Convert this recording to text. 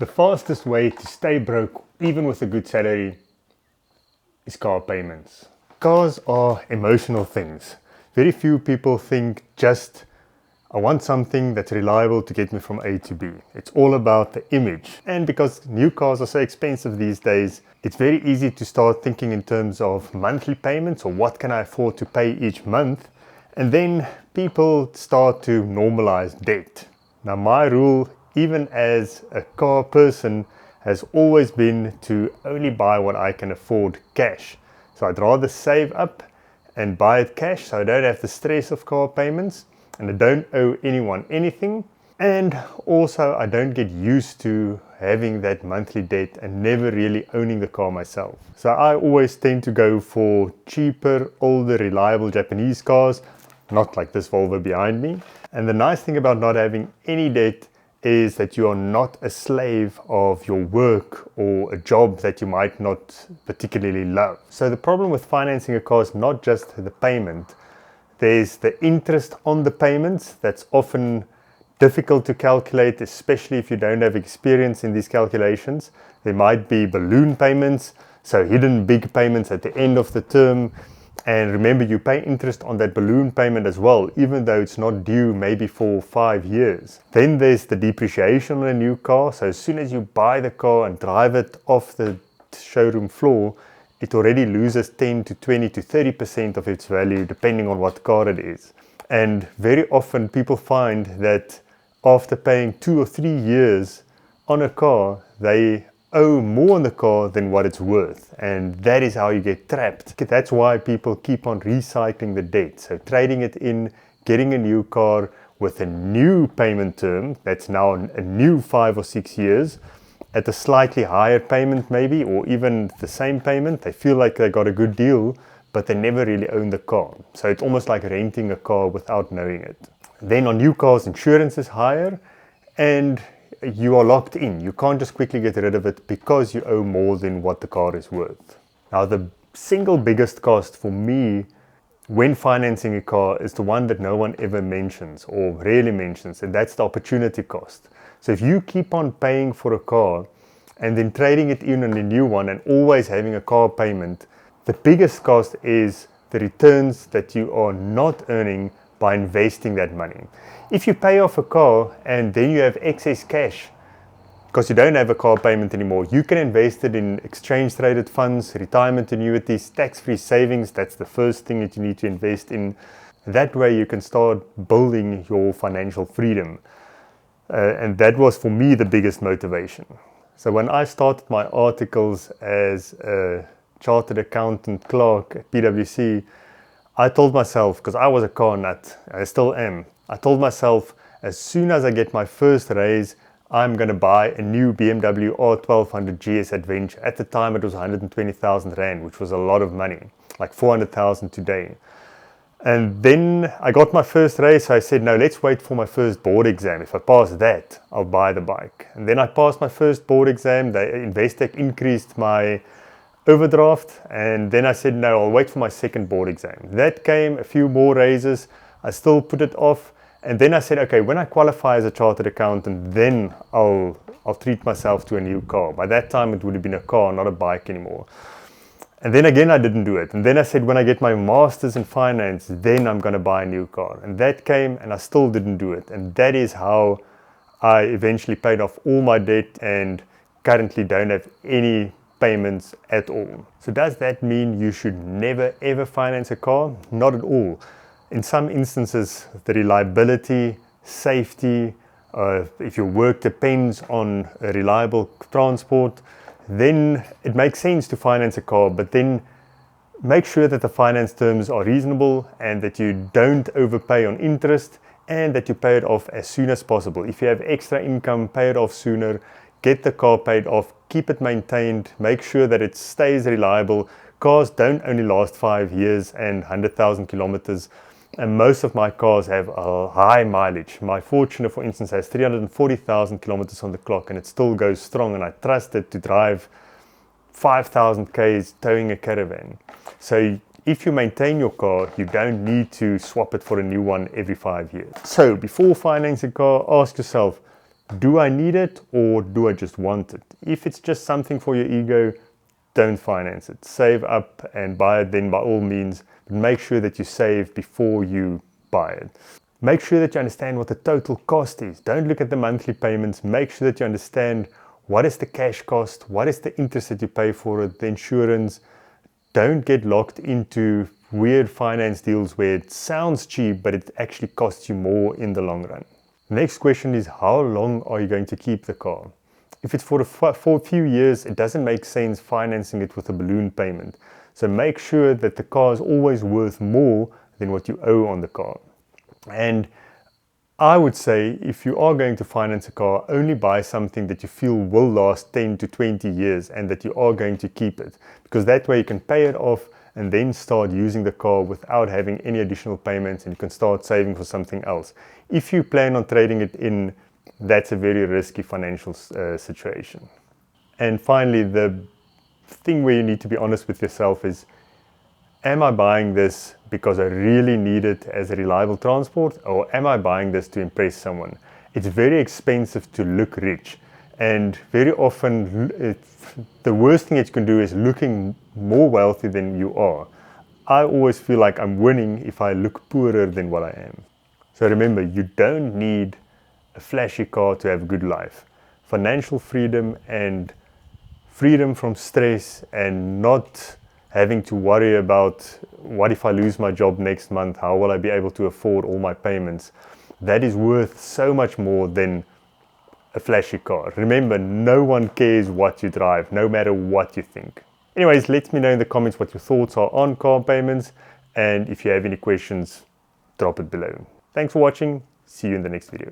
The fastest way to stay broke, even with a good salary, is car payments. Cars are emotional things. Very few people think just, I want something that's reliable to get me from A to B. It's all about the image. And because new cars are so expensive these days, it's very easy to start thinking in terms of monthly payments or what can I afford to pay each month. And then people start to normalize debt. Now my rule, even as a car person, has always been to only buy what I can afford cash. So I'd rather save up and buy it cash so I don't have the stress of car payments and I don't owe anyone anything. And also I don't get used to having that monthly debt and never really owning the car myself. So I always tend to go for cheaper, older, reliable Japanese cars, not like this Volvo behind me. And the nice thing about not having any debt is that you are not a slave of your work or a job that you might not particularly love. So the problem with financing a car is not just the payment. There's the interest on the payments that's often difficult to calculate, especially if you don't have experience in these calculations. There might be balloon payments, so hidden big payments at the end of the term. And remember, you pay interest on that balloon payment as well, even though it's not due maybe for 5 years. Then there's the depreciation on a new car. So as soon as you buy the car and drive it off the showroom floor, it already loses 10 to 20 to 30% of its value, depending on what car it is. And very often people find that after paying 2 or 3 years on a car, they owe more on the car than what it's worth, and that is how you get trapped. That's why people keep on recycling the debt, so trading it in, getting a new car with a new payment term that's now a new 5 or 6 years at a slightly higher payment maybe, or even the same payment. They feel like they got a good deal, but they never really own the car. So it's almost like renting a car without knowing it. Then on new cars, insurance is higher and you are locked in. You can't just quickly get rid of it because you owe more than what the car is worth. Now, the single biggest cost for me when financing a car is the one that no one ever mentions or rarely mentions, and that's the opportunity cost. So if you keep on paying for a car and then trading it in on a new one and always having a car payment, the biggest cost is the returns that you are not earning by investing that money. If you pay off a car and then you have excess cash because you don't have a car payment anymore, you can invest it in exchange traded funds, retirement annuities, tax-free savings. That's the first thing that you need to invest in. That way you can start building your financial freedom. And that was for me the biggest motivation. So when I started my articles as a chartered accountant clerk at PwC, I told myself, because I was a car nut, I still am, I told myself as soon as I get my first raise, I'm going to buy a new BMW R1200 GS Adventure. At the time it was 120,000 Rand, which was a lot of money, like 400,000 today. And then I got my first raise, so I said, no, let's wait for my first board exam. If I pass that, I'll buy the bike. And then I passed my first board exam. The Investec increased my overdraft, and then I said, no, I'll wait for my second board exam. That came, a few more raises. I still put it off. And then I said, okay, when I qualify as a chartered accountant, then I'll treat myself to a new car. By that time, it would have been a car, not a bike anymore. And then again, I didn't do it. And then I said, when I get my master's in finance, then I'm going to buy a new car. And that came, and I still didn't do it. And that is how I eventually paid off all my debt and currently don't have any payments at all. So does that mean you should never ever finance a car? Not at all. In some instances, the reliability, safety, if your work depends on a reliable transport, then it makes sense to finance a car, but then make sure that the finance terms are reasonable and that you don't overpay on interest and that you pay it off as soon as possible. If you have extra income, pay it off sooner, get the car paid off, keep it maintained, make sure that it stays reliable. Cars don't only last 5 years and 100,000 kilometers. And most of my cars have a high mileage. My Fortuner, for instance, has 340,000 kilometers on the clock and it still goes strong, and I trust it to drive 5,000 Ks towing a caravan. So if you maintain your car, you don't need to swap it for a new one every 5 years. So before financing a car, ask yourself, Do I need it or do I just want it? If it's just something for your ego, don't finance it. Save up and buy it then by all means, but make sure that you save before you buy it. Make sure that you understand what the total cost is. Don't look at the monthly payments. Make sure that you understand what is the cash cost, what is the interest that you pay for it, the insurance. Don't get locked into weird finance deals where it sounds cheap, but it actually costs you more in the long run. Next question is, how long are you going to keep the car? If it's for a few years, it doesn't make sense financing it with a balloon payment. So make sure that the car is always worth more than what you owe on the car. And I would say if you are going to finance a car, only buy something that you feel will last 10 to 20 years and that you are going to keep it. Because that way you can pay it off and then start using the car without having any additional payments, and you can start saving for something else. If you plan on trading it in, that's a very risky financial situation. And finally, the thing where you need to be honest with yourself is, am I buying this because I really need it as a reliable transport, or am I buying this to impress someone? It's very expensive to look rich, and very often the worst thing that you can do is looking more wealthy than you are. I always feel like I'm winning if I look poorer than what I am. So remember, you don't need a flashy car to have a good life. Financial freedom and freedom from stress and not having to worry about what if I lose my job next month, how will I be able to afford all my payments? That is worth so much more than a flashy car. Remember, no one cares what you drive, no matter what you think. Anyways, let me know in the comments what your thoughts are on car payments, and if you have any questions, drop it below. Thanks for watching. See you in the next video.